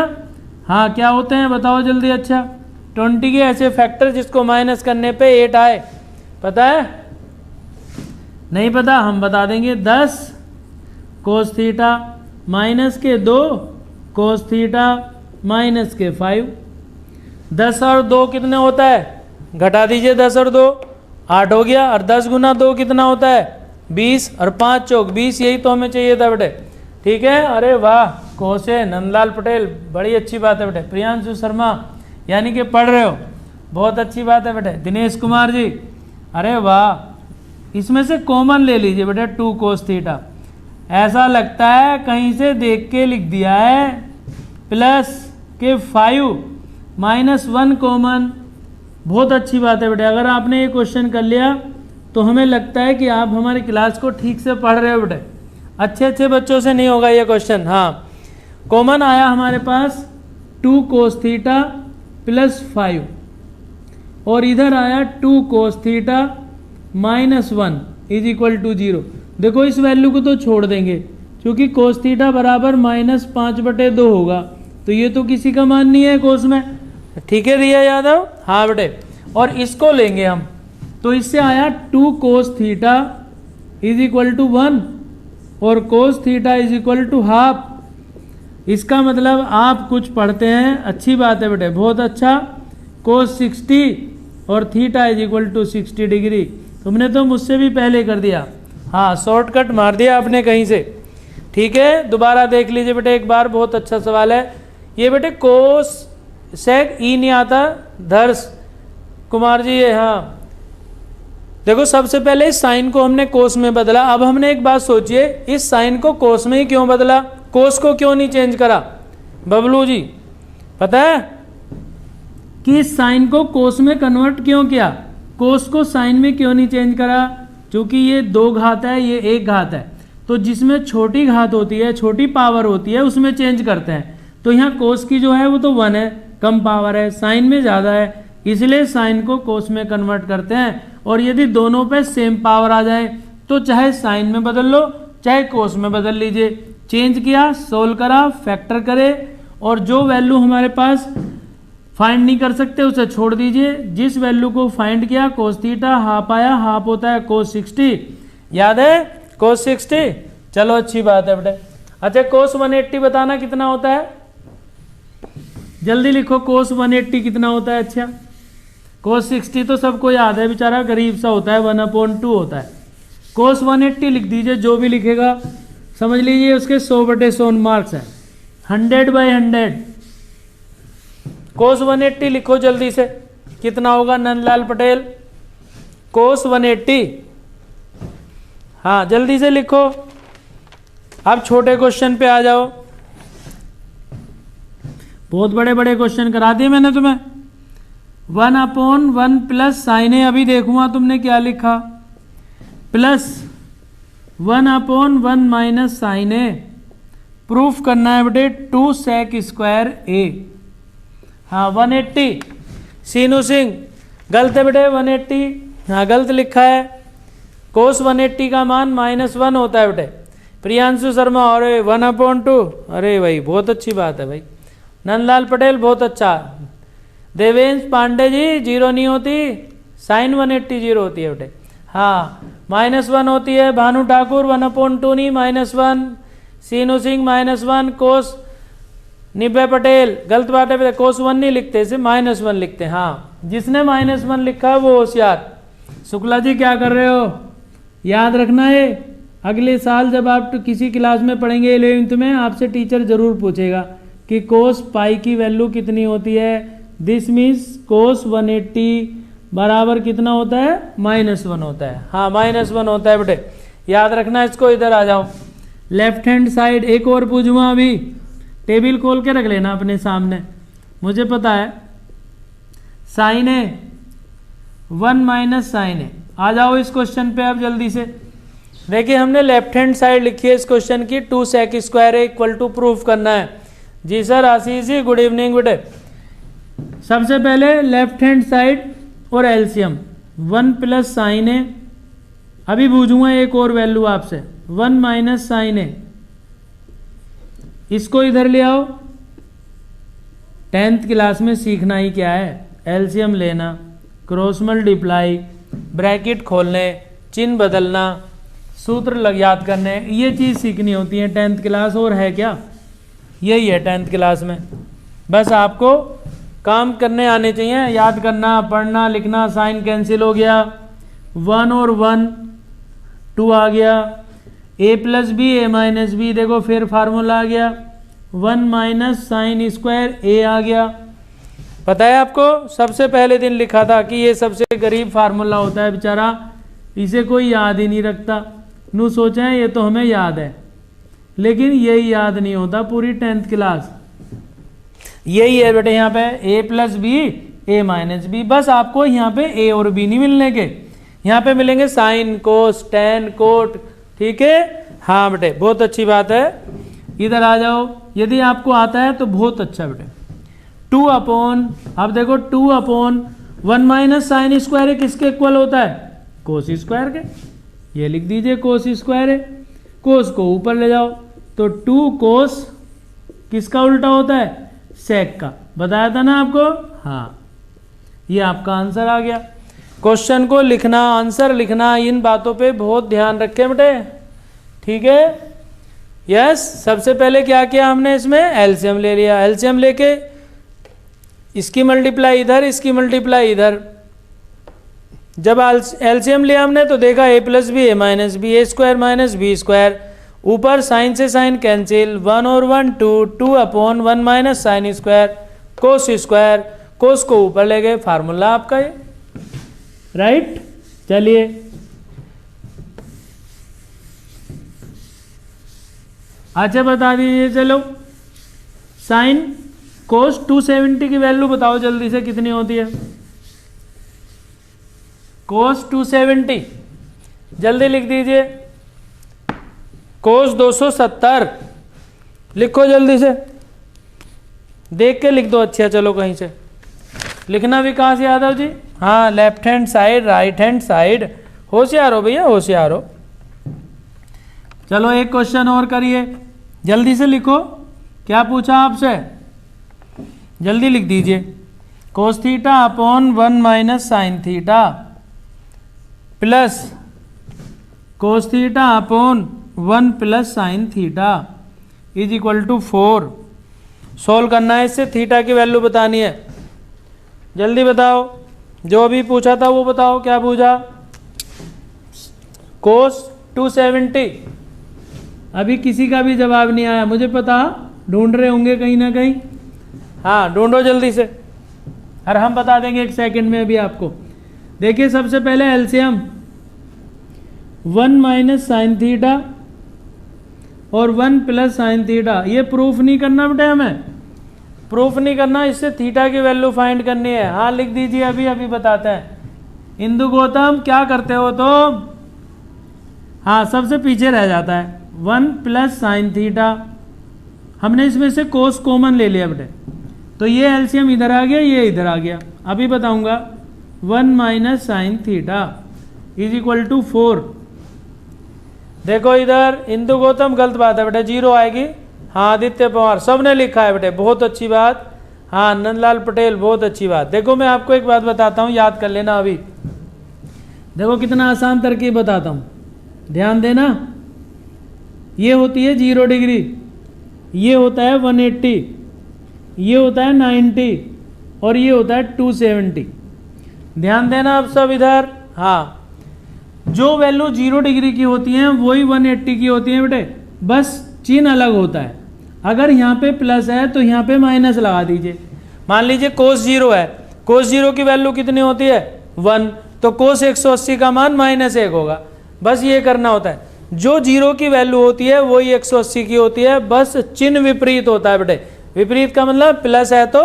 Speaker 1: हाँ, क्या होते हैं बताओ जल्दी। अच्छा 20 के ऐसे फैक्टर जिसको माइनस करने पे 8 आए, पता है? नहीं पता, हम बता देंगे। 10 कोस थीटा माइनस के 2 कोस थीटा माइनस के 5। 10 और 2 कितने होता है, घटा दीजिए। 10 और 2 8 हो गया, और 10 × 2 कितना होता है 20, और 5 चौक 20। यही तो हमें चाहिए था बेटे। ठीक है, अरे वाह कोसे नंदलाल पटेल, बड़ी अच्छी बात है बेटे। प्रियांशु शर्मा यानी कि पढ़ रहे हो, बहुत अच्छी बात है बेटे। दिनेश कुमार जी, अरे वाह। इसमें से कॉमन ले लीजिए बेटे 2 कोस थीटा। ऐसा लगता है कहीं से देख के लिख दिया है। प्लस के 5 -1 कॉमन। बहुत अच्छी बात है बेटे। अगर आपने ये क्वेश्चन कर लिया तो हमें लगता है कि आप हमारी क्लास को ठीक से पढ़ रहे हो बेटे। अच्छे बच्चों से नहीं होगा ये क्वेश्चन। हाँ, कॉमन आया हमारे पास 2 कोस थीटा प्लस 5, और इधर आया 2 कोस थीटा -1 = 0। देखो इस वैल्यू को तो छोड़ देंगे, क्योंकि कोस थीटा बराबर -5/2 होगा, तो ये तो किसी का मान नहीं है कोस में। ठीक है रिया यादव। हाँ बेटे, और इसको लेंगे हम, तो इससे आया 2 कोस थीटा = 1 और कोस थीटा = हाफ। इसका मतलब आप कुछ पढ़ते हैं, अच्छी बात है बेटे, बहुत अच्छा। कोस 60 और थीटा = 60 डिग्री। तुमने तो मुझसे भी पहले कर दिया। हाँ, शॉर्टकट मार दिया आपने कहीं से। ठीक है, दोबारा देख लीजिए बेटे एक बार, बहुत अच्छा सवाल है ये बेटे। कोस सेक ई नहीं आता, धर्ष कुमार जी ये। हाँ देखो, सबसे पहले इस साइन को हमने कोस में बदला। अब हमने एक बात सोचिए, इस साइन को कोस में ही क्यों बदला, कोस को क्यों नहीं चेंज करा बबलू जी, पता है? कि इस साइन को कोस में कन्वर्ट क्यों किया, कोस को साइन में क्यों नहीं चेंज करा, क्योंकि ये 2 घात है, ये 1 घात है, तो जिसमें छोटी घात होती है, छोटी पावर होती है, उसमें चेंज करते हैं। तो यहाँ कोस की जो है वो तो 1 है, कम पावर है, साइन में ज़्यादा है, इसलिए साइन को कोस में कन्वर्ट करते हैं। और यदि दोनों पे सेम पावर आ जाए तो चाहे साइन में बदल लो चाहे कोस में बदल लीजिए। चेंज किया, सोल्व करा, फैक्टर करे, और जो वैल्यू हमारे पास फाइंड नहीं कर सकते उसे छोड़ दीजिए। जिस वैल्यू को फाइंड किया कोस थीटा हाफ आया, हाफ होता है कोस 60, याद है कोस 60। चलो अच्छी बात है बेटे। अच्छा कोस 180 बताना कितना होता है, जल्दी लिखो कोस 180 कितना होता है। अच्छा कोस 60 तो सबको याद है, बेचारा गरीब सा होता है, 1/2 होता है। कोस 180 लिख दीजिए, जो भी लिखेगा समझ लीजिए उसके 100/100 मार्क्स है, 100/100। कोस 180 लिखो जल्दी से, कितना होगा नंदलाल पटेल, कोस 180, हाँ जल्दी से लिखो। अब छोटे क्वेश्चन पे आ जाओ, बहुत बड़े बड़े क्वेश्चन करा दिए मैंने तुम्हें। 1/1 प्लस साइन ए, अभी देखूंगा तुमने क्या लिखा, प्लस 1/1 माइनस साइन ए, प्रूफ करना है बेटे 2 sec स्क्वायर ए। हाँ 180, सीनू सिंह गलत है बेटे, 180 हाँ गलत लिखा है। कोस 180 का मान -1 होता है बेटे। प्रियांशु शर्मा, अरे 1/2, अरे भाई बहुत अच्छी बात है भाई। नंदलाल पटेल बहुत अच्छा। देवेंद्र पांडे जी 0 नहीं होती, साइन 180 0 होती है बेटे। हाँ -1 होती है। भानु ठाकुर 1/2 नहीं, -1। सीनू सिंह -1। कोस निभे पटेल गलत बात है, कोस 1 नहीं लिखते, इसे -1 लिखते हैं। हाँ जिसने -1 लिखा वो होशियार। शुक्ला जी क्या कर रहे हो, याद रखना है अगले साल जब आप किसी क्लास में पढ़ेंगे 11th में, आपसे टीचर जरूर पूछेगा कि कोस पाई की वैल्यू कितनी होती है। दिस मीन्स कोस 180 बराबर कितना होता है, -1 होता है। हाँ -1 होता है बेटे, याद रखना इसको। इधर आ जाओ, लेफ्ट हैंड साइड एक और पूछूंगा, अभी टेबल खोल के रख लेना अपने सामने, मुझे पता है। साइन ए 1 माइनस साइन ए, आ जाओ इस क्वेश्चन पे अब जल्दी से। देखिए हमने लेफ्ट हैंड साइड लिखी है इस क्वेश्चन की, 2 sec square A equal to proof करना है। जी sir Ashish ji good evening बेटे। सबसे पहले लेफ्ट हैंड साइड और एलसीएम 1 प्लस साइन ए, अभी पूछूंगा एक और वैल्यू आपसे 1 माइनस साइन ए, इसको इधर ले आओ। 10th क्लास में सीखना ही क्या है, एलसीएम लेना, क्रॉस मल्टीप्लाई, ब्रैकेट खोलने, चिन्ह बदलना, सूत्र याद करने, ये चीज़ सीखनी होती है 10th क्लास। और है क्या, यही है 10th क्लास में। बस आपको काम करने आने चाहिए, याद करना, पढ़ना, लिखना। साइन कैंसिल हो गया, 1 और 1 2 आ गया, a plus B A minus B, देखो फिर फार्मूला आ गया 1 माइनस साइन स्क्वायर ए आ गया। पता है आपको, सबसे पहले दिन लिखा था कि ये सबसे गरीब फार्मूला होता है, बेचारा इसे कोई याद ही नहीं रखता। नू सोचा है ये तो हमें याद है, लेकिन यही याद नहीं होता पूरी 10th क्लास। यही है बेटे यहाँ पे a plus B A minus B, बस आपको यहाँ पे a और b नहीं मिलने के, यहाँ पे मिलेंगे साइन कोस टेन कोट, ठीक है। हाँ बेटे बहुत अच्छी बात है, इधर आ जाओ। यदि आपको आता है तो बहुत अच्छा बेटे। 2 अपॉन, अब देखो 2 अपॉन 1 माइनस साइन स्क्वायर किसके इक्वल होता है, कोस स्क्वायर के, ये लिख दीजिए कोस स्क्वायर है। कोस को ऊपर ले जाओ तो 2 कोस किसका उल्टा होता है, सेक का, बताया था ना आपको। हाँ ये आपका आंसर आ गया। क्वेश्चन को लिखना, आंसर लिखना, इन बातों पे बहुत ध्यान रखें बेटे, ठीक है। यस सबसे पहले क्या किया हमने, इसमें एलसीएम ले लिया। एलसीएम लेके इसकी मल्टीप्लाई इधर, इसकी मल्टीप्लाई इधर। जब एलसीएम लिया हमने तो देखा a plus B A minus B, A square minus B square, ऊपर साइन से साइन कैंसिल, 1 और 1 2, 2 upon 1 minus sine square cos square, cos को ऊपर ले गए, फार्मूला आपका ये, राइट। चलिए अच्छा बता दीजिए, चलो साइन कोस 270 की वैल्यू बताओ जल्दी से कितनी होती है। कोस 270 जल्दी लिख दीजिए। कोस 270 लिखो जल्दी से, देख के लिख दो। अच्छा चलो कहीं से लिखना विकास यादव जी। हाँ, left hand side, right hand side. होशियार हो भैया, होशियार हो। चलो एक क्वेश्चन और करिए, जल्दी से लिखो। क्या पूछा आपसे, जल्दी लिख दीजिए। Cos theta upon 1 minus sine theta plus cos theta upon 1 plus sine theta is equal to 4। Solve करना है इससे, थीटा की वैल्यू बतानी है। जल्दी बताओ, जो अभी पूछा था वो बताओ। क्या पूछा, कोस 270। अभी किसी का भी जवाब नहीं आया, मुझे पता, ढूंढ रहे होंगे कहीं ना कहीं। हाँ ढूंढो जल्दी से, और हम बता देंगे 1 सेकंड में अभी आपको। देखिए सबसे पहले एलसीएम 1 माइनस साइन थीटा और 1 प्लस साइन थीटा। ये प्रूफ नहीं करना बेटे, हमें प्रूफ नहीं करना, इससे थीटा की वैल्यू फाइंड करनी है। हाँ लिख दीजिए, अभी अभी बताते हैं। इंदु गौतम क्या करते हो तो, हाँ सबसे पीछे रह जाता है। 1 प्लस साइन थीटा, हमने इसमें से कोस कॉमन ले लिया बेटे, तो ये एलसीएम इधर आ गया, ये इधर आ गया। अभी बताऊंगा। 1 minus sine theta is equal to 4। देखो इधर इंदु गौतम गलत बात है बेटे, 0 आएगी। हाँ आदित्य पवार, सबने लिखा है बेटे, बहुत अच्छी बात। हाँ नंदलाल पटेल, बहुत अच्छी बात। देखो मैं आपको एक बात बताता हूँ, याद कर लेना। अभी देखो कितना आसान तरकीब बताता हूँ, ध्यान देना। ये होती है 0 डिग्री, ये होता है 180, ये होता है 90 और ये होता है 270। ध्यान देना अब सब इधर। हाँ जो वैल्यू 0 डिग्री की होती हैं वही 180 की होती हैं बेटे, बस चिन्ह अलग होता है। अगर यहाँ पे प्लस है तो यहाँ पे माइनस लगा दीजिए। मान लीजिए कोस 0 है, कोस 0 की वैल्यू कितनी होती है 1, तो कोस 180 का मान -1 होगा। बस ये करना होता है। जो 0 की वैल्यू होती है वही 180 की होती है, बस चिन्ह विपरीत होता है बेटे। विपरीत का मतलब प्लस है तो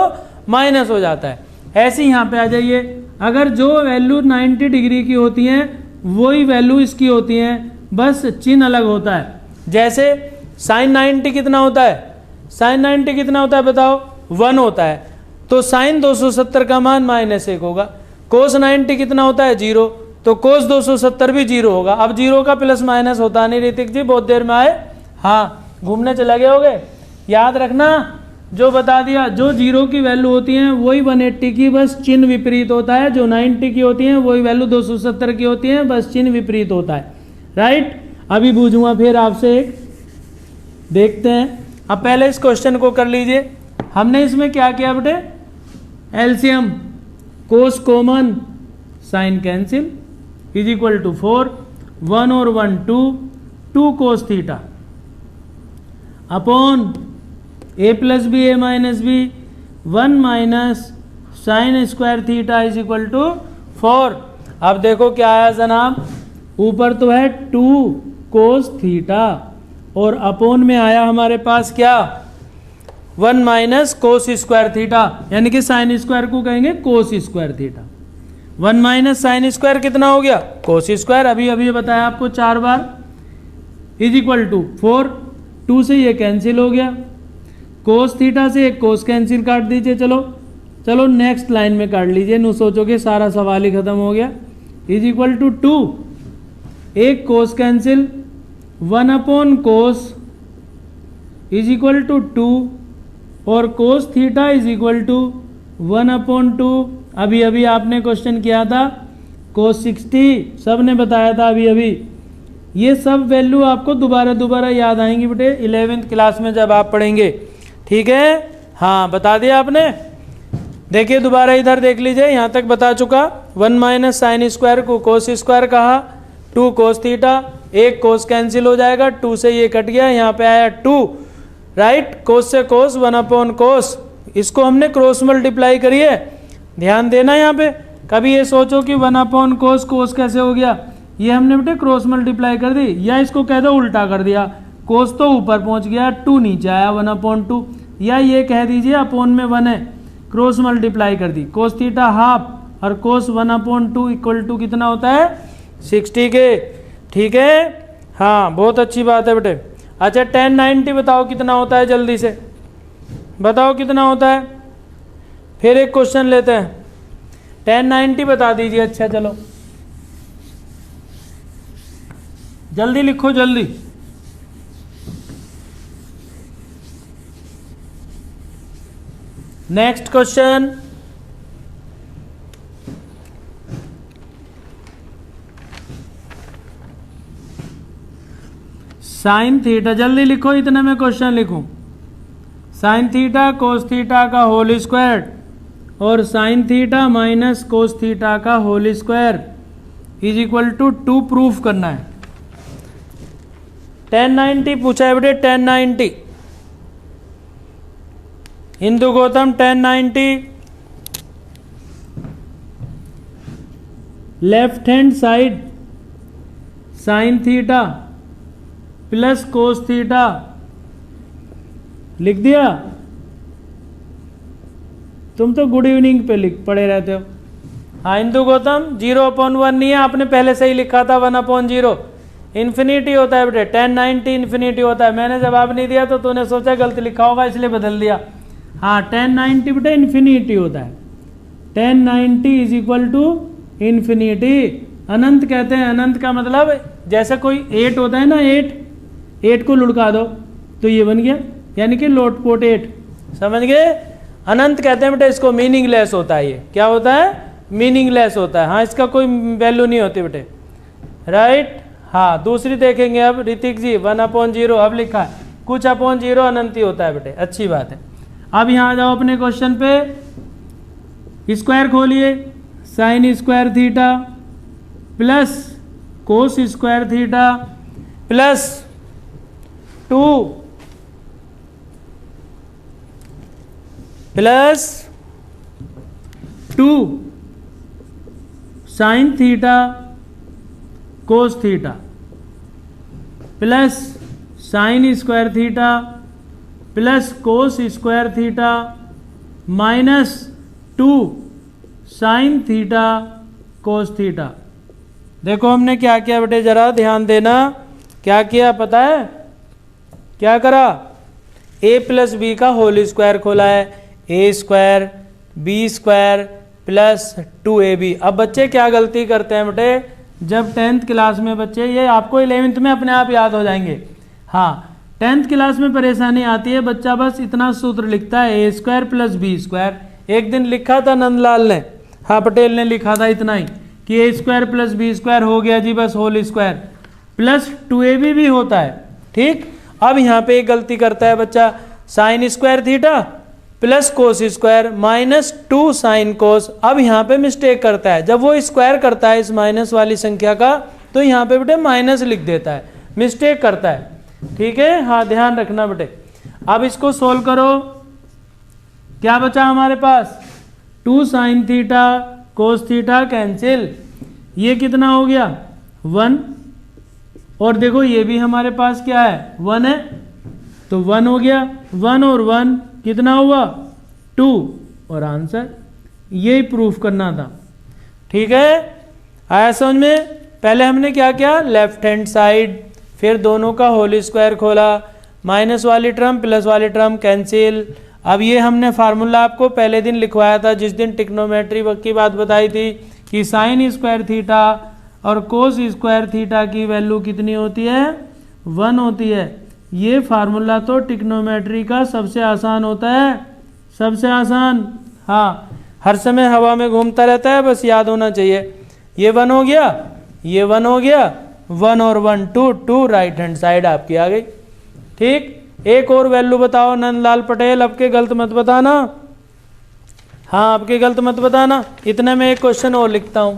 Speaker 1: माइनस हो जाता है। ऐसे ही यहाँ पे आ जाइए, अगर जो वैल्यू 90 डिग्री की होती हैं वही वैल्यू इसकी होती हैं, बस चिन्ह अलग होता है। जैसे साइन 90 कितना होता है, साइन 90 कितना होता है बताओ, 1 होता है, तो साइन 270 का मान -1 होगा। कोस 90 कितना होता है 0, तो कोस 270 भी 0 होगा। अब 0 का प्लस माइनस होता नहीं ऋतिक जी, बहुत देर में आए। हाँ घूमने चले गए होगे, याद रखना जो बता दिया। जो 0 की वैल्यू होती है वही 180 की, बस चिन्ह विपरीत होता है। जो 90 की होती है वही वैल्यू 270 की होती है, बस चिन्ह विपरीत होता है। राइट, अभी पूछूंगा फिर आपसे एक, देखते हैं। अब पहले इस क्वेश्चन को कर लीजिए। हमने इसमें क्या किया बेटे, LCM cos common, sine cancel is equal to 4, 1 और 1 2 cos theta upon a plus B A minus B 1 minus sine square theta is equal to 4। अब देखो क्या आया जनाब, ऊपर तो है 2 कोस थीटा और अपोन में आया हमारे पास क्या 1 माइनस कोस स्क्वायर थीटा, यानी कि साइन स्क्वायर को कहेंगे कोस square theta. 1 minus sine square कितना हो गया कोस स्क्वायर, अभी अभी बताया आपको 4 बार, इज इक्वल टू 4। 2 से ये कैंसिल हो गया, कोस थीटा से एक कोस कैंसिल काट दीजिए। चलो चलो नेक्स्ट लाइन में काट लीजिए, नो सोचोगे सारा सवाल ही खत्म हो गया। इज इक्वल टू 2, एक cos cancel, 1 upon cos is equal to 2 और cos theta is equal to 1 upon 2। अभी अभी आपने क्वेश्चन किया था कोस 60, सब ने बताया था अभी अभी। ये सब वैल्यू आपको दोबारा दोबारा याद आएंगी बेटे 11th क्लास में जब आप पढ़ेंगे, ठीक है। हाँ बता दिया आपने। देखिए दोबारा इधर देख लीजिए, यहाँ तक बता चुका। 1 माइनस साइन स्क्वायर को कोस स्क्वायर कहा, 2 कोस थीटा, एक कोस कैंसिल हो जाएगा, 2 से ये कट गया, यहाँ पे आया 2, राइट। कोस से कोस 1 अपॉन कोस, इसको हमने क्रॉस मल्टीप्लाई करिए, ध्यान देना यहाँ पे। कभी ये सोचो कि 1 अपॉन कोस, कोस कैसे हो गया, ये हमने बेटे क्रॉस मल्टीप्लाई कर दी, या इसको कह दो उल्टा कर दिया। कोस तो ऊपर पहुंच गया, 2 नीचे आया 1 अपॉन 2। या ये कह दीजिए अपोन में 1 है, क्रॉस मल्टीप्लाई कर दी, कोस थीटा हाफ और कोस 1/2 इक्वल टू कितना होता है 60 के। ठीक है, हाँ बहुत अच्छी बात है बेटे। अच्छा tan 90 बताओ कितना होता है, जल्दी से बताओ कितना होता है। फिर एक क्वेश्चन लेते हैं, tan 90 बता दीजिए। अच्छा चलो जल्दी लिखो जल्दी। नेक्स्ट क्वेश्चन, साइन थीटा, जल्दी लिखो इतने में क्वेश्चन लिखूं। साइन थीटा कोस थीटा का होल स्क्वायर और sine theta minus cos theta का whole square is equal to 2 proof करना है। tan 90 पूछा है बेटे, tan 90 हिंदू Gautam tan 90 left hand side sine theta plus cos theta लिख दिया। तुम तो गुड इवनिंग पे लिख पड़े रहते हो। हाँ हिंदू गौतम 0/1 नहीं है, आपने पहले से ही लिखा था 1/0, इन्फिनिटी होता है बेटे, tan 90 इन्फिनिटी होता है। मैंने जवाब नहीं दिया तो तूने सोचा गलत लिखा होगा इसलिए बदल दिया। हाँ tan 90 बेटे इन्फिनिटी होता है, tan 90 is equal to infinity. अनंत कहते हैं, अनंत का मतलब जैसे कोई 8 होता है ना, 8 को लुढ़का दो तो ये बन गया, यानी कि लोटपोट 8, समझ गए। अनंत कहते हैं बेटे इसको, मीनिंगलेस होता है। ये क्या होता है, मीनिंगलेस होता है। हाँ इसका कोई वैल्यू नहीं होती बेटे, राइट। हाँ दूसरी देखेंगे अब ऋतिक जी, 1/0 अब लिखा है, कुछ अपॉन 0 अनंत ही होता है बेटे, अच्छी बात है। अब यहाँ आ जाओ अपने क्वेश्चन पे, स्क्वायर खोलिए, sign square theta plus cos square theta plus 2 sign theta cos theta plus sine square theta plus cos square theta minus 2 sign theta cos theta. देखो हमने क्या किया बेटे, जरा ध्यान देना, क्या किया पता है, क्या करा, a प्लस बी का होल स्क्वायर खोला है, a square B square plus 2ab। अब बच्चे क्या गलती करते हैं बेटे, जब 10th क्लास में बच्चे, ये आपको 11th में अपने आप याद हो जाएंगे। हाँ 10th क्लास में परेशानी आती है, बच्चा बस इतना सूत्र लिखता है a square plus B square. एक दिन लिखा था नंदलाल ने, हाँ पटेल ने लिखा था इतना ही कि a square plus B square हो गया जी, बस होल स्क्वायर प्लस 2ab भी होता है। ठीक, अब यहाँ पे एक गलती करता है बच्चा, sign square theta plus cos square minus 2 sine cos. अब यहाँ पे मिस्टेक करता है, जब वो स्क्वायर करता है इस माइनस वाली संख्या का तो यहाँ पे बेटे माइनस लिख देता है, मिस्टेक करता है। ठीक है, हाँ ध्यान रखना बेटे। अब इसको सोल्व करो, क्या बचा हमारे पास, 2 sign theta cos theta cancel, ये कितना हो गया 1, और देखो ये भी हमारे पास क्या है 1 है, तो 1 हो गया, 1 और 1 कितना हुआ 2, और आंसर यही प्रूफ करना था। ठीक है, आया समझ में। पहले हमने क्या किया, लेफ्ट हैंड साइड, फिर दोनों का होल स्क्वायर खोला, माइनस वाली टर्म प्लस वाली टर्म कैंसिल। अब ये हमने फार्मूला आपको पहले दिन लिखवाया था, जिस दिन ट्रिग्नोमेट्री की बात बताई थी कि साइन स्क्वायर थीटा और कोस स्क्वायर थीटा की वैल्यू कितनी होती है 1 होती है। ये फार्मूला तो ट्रिग्नोमेट्री का सबसे आसान होता है, सबसे आसान। हाँ हर समय हवा में घूमता रहता है, बस याद होना चाहिए। ये 1 हो गया, ये 1 हो गया, 1 और 1 2 राइट हैंड साइड आपकी आ गई। ठीक, एक और वैल्यू बताओ नंदलाल पटेल, आपके गलत मत बताना। हाँ आपके गलत मत बताना। इतने में एक क्वेश्चन और लिखता हूं,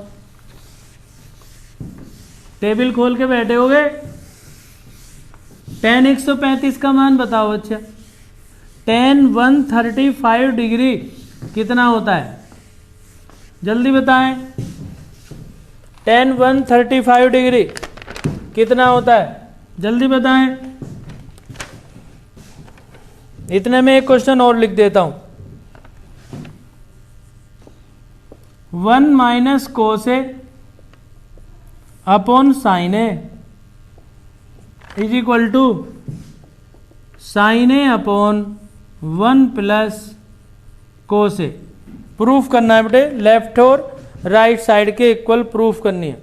Speaker 1: टेबल खोल के बैठे हो गए। tan 135 का मान बताओ। अच्छा tan 135 डिग्री कितना होता है, जल्दी बताएं। tan 135 डिग्री कितना होता है, जल्दी बताएं। इतने में एक क्वेश्चन और लिख देता हूं, 1 minus cos A upon sine A is equal to sine A upon 1 plus cos A. Proof करना है बेटे, लेफ्ट और राइट साइड के इक्वल प्रूफ करनी है।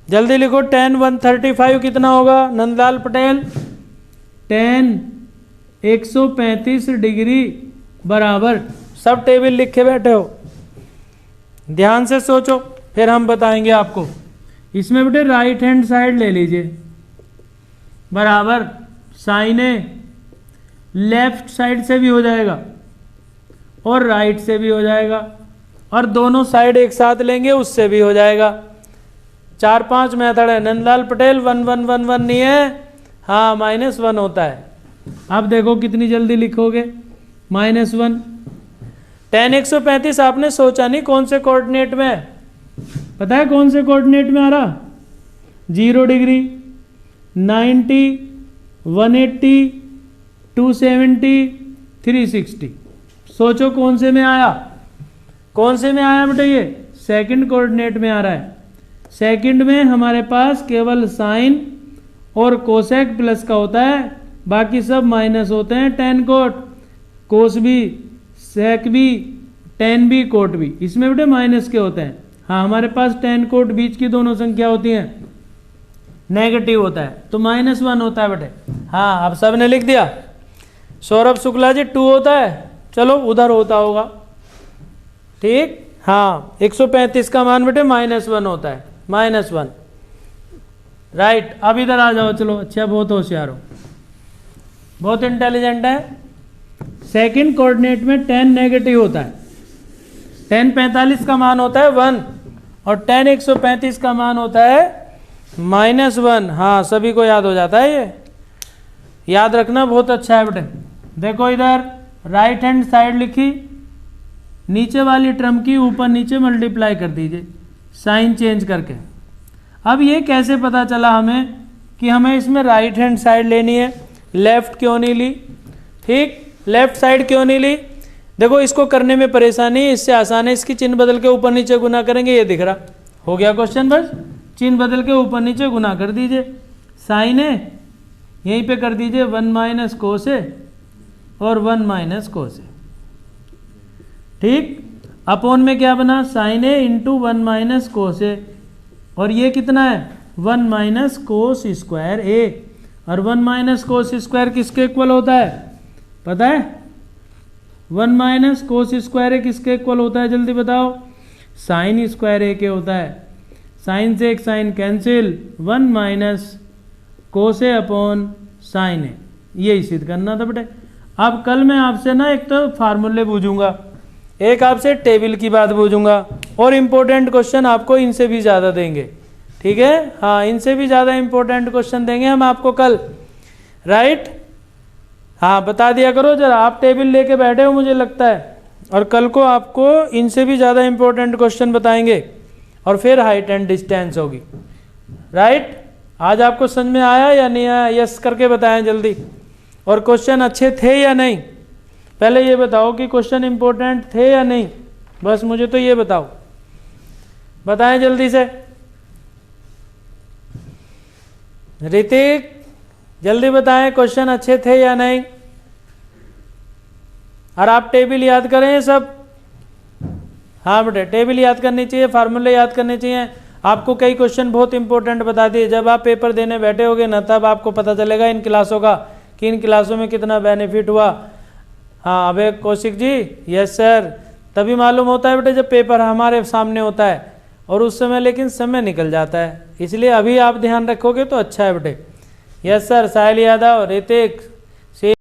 Speaker 1: जल्दी लिखो, tan 135 कितना होगा नंदलाल पटेल? tan 135 डिग्री बराबर, सब टेबल लिख के बैठे हो, ध्यान से सोचो फिर हम बताएंगे आपको। इसमें बेटे राइट हैंड साइड ले लीजिए, बराबर साइन ए, लेफ्ट साइड से भी हो जाएगा और राइट से भी हो जाएगा, और दोनों साइड एक साथ लेंगे उससे भी हो जाएगा। 4-5 मेथड है। नंदलाल पटेल 1 1 1 1 नहीं है, हाँ -1 होता है। अब देखो कितनी जल्दी लिखोगे, -1। tan 135 आपने सोचा नहीं कौन से कोऑर्डिनेट में है, पता है कौन से कोऑर्डिनेट में आ रहा? 0 डिग्री, 90, 180, 270, 360। सोचो कौन से में आया, कौन से में आया बेटे? ये सेकंड कोऑर्डिनेट में आ रहा है। सेकंड में हमारे पास केवल साइन और कोसेक प्लस का होता है, बाकी सब माइनस होते हैं। tan कोट, कोस भी, सेक भी, tan भी, कोट भी, इसमें बेटे माइनस के होते हैं। हाँ हमारे पास tan कोट बीच की दोनों संख्या होती हैं, नेगेटिव होता है तो -1 होता है बेटे। हाँ अब सब ने लिख दिया। सौरभ शुक्ला जी 2 होता है, चलो उधर होता होगा, ठीक। हाँ 135 का मान बेटे -1 होता है, -1, राइट। अब इधर आ जाओ, चलो अच्छा, बहुत होशियार हो, बहुत इंटेलिजेंट है। सेकंड कोऑर्डिनेट में tan नेगेटिव होता है, tan 45 का मान होता है 1 और tan 135 का मान होता है -1। हाँ सभी को याद हो जाता है, ये याद रखना बहुत अच्छा है बेटे। देखो इधर राइट हैंड साइड लिखी, नीचे वाली टर्म की ऊपर नीचे मल्टीप्लाई कर दीजिए साइन चेंज करके। अब ये कैसे पता चला हमें कि हमें इसमें राइट हैंड साइड लेनी है, लेफ्ट क्यों नहीं ली? ठीक, लेफ्ट साइड क्यों नहीं ली? देखो इसको करने में परेशानी, इससे आसान है, इसकी चिन्ह बदल के ऊपर नीचे गुना करेंगे, ये दिख रहा, हो गया क्वेश्चन। बस चिन्ह बदल के ऊपर नीचे गुना कर दीजिए, साइन है यहीं पे कर दीजिए 1 माइनस कोस है और 1 माइनस कोस है, ठीक। अपोन में क्या बना? साइन ए इंटू 1 माइनस कोस ए, और ये कितना है? 1 माइनस कोस स्क्वायर ए, और 1 माइनस कोस स्क्वायर किसके इक्वल होता है पता है? 1 माइनस कोस स्क्वायर ए किसके इक्वल होता है जल्दी बताओ? साइन स्क्वायर ए के होता है। साइन से एक sign cancel, 1 minus cos A upon sine ए, यही सिद्ध करना था बेटे। अब कल मैं आपसे ना एक तो फार्मूले पूछूंगा, एक आपसे टेबल की बात पूछूंगा, और इम्पोर्टेंट क्वेश्चन आपको इनसे भी ज़्यादा देंगे, ठीक है। हाँ इनसे भी ज़्यादा इम्पोर्टेंट क्वेश्चन देंगे हम आपको कल, राइट। हाँ बता दिया करो जरा, आप टेबल लेके बैठे हो मुझे लगता है, और कल को आपको इनसे भी ज़्यादा इम्पोर्टेंट क्वेश्चन बताएंगे, और फिर हाइट एंड डिस्टेंस होगी, राइट। आज आपको समझ में आया या नहीं आया? यस करके बताएं जल्दी। और क्वेश्चन अच्छे थे या नहीं? पहले ये बताओ कि क्वेश्चन इंपॉर्टेंट थे या नहीं, बस मुझे तो ये बताओ, बताएं जल्दी से। ऋतिक जल्दी बताएं क्वेश्चन अच्छे थे या नहीं। और आप टेबल याद करें सब, हाँ बेटे टेबल याद करनी चाहिए, फार्मूले याद करने चाहिए। आपको कई क्वेश्चन बहुत इंपॉर्टेंट बता दिए, जब आप पेपर देने बैठे होगे ना तब आपको पता चलेगा इन क्लासों का कि इन क्लासों में कितना बेनिफिट हुआ। हाँ अबे कौशिक जी, यस सर, तभी मालूम होता है बेटे जब पेपर हमारे सामने होता है, और उस समय लेकिन समय निकल जाता है, इसलिए अभी आप ध्यान रखोगे तो अच्छा है बेटे। यस सर, साहिल यादव, ऋतिक,